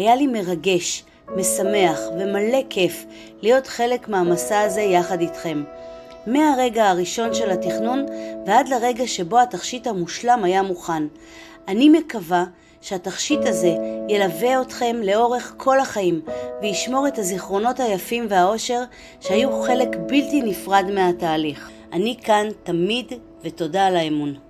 היה לי מרגש, משמח ומלא כיף להיות חלק מהמסע הזה יחד איתכם. מהרגע הראשון של התכנון ועד לרגע שבו התכשיט המושלם היה מוכן. אני מקווה שהתכשיט הזה ילווה אתכם לאורך כל החיים וישמור את הזיכרונות היפים והאושר שהיו חלק בלתי נפרד מהתהליך. אני כאן תמיד ותודה על האמון.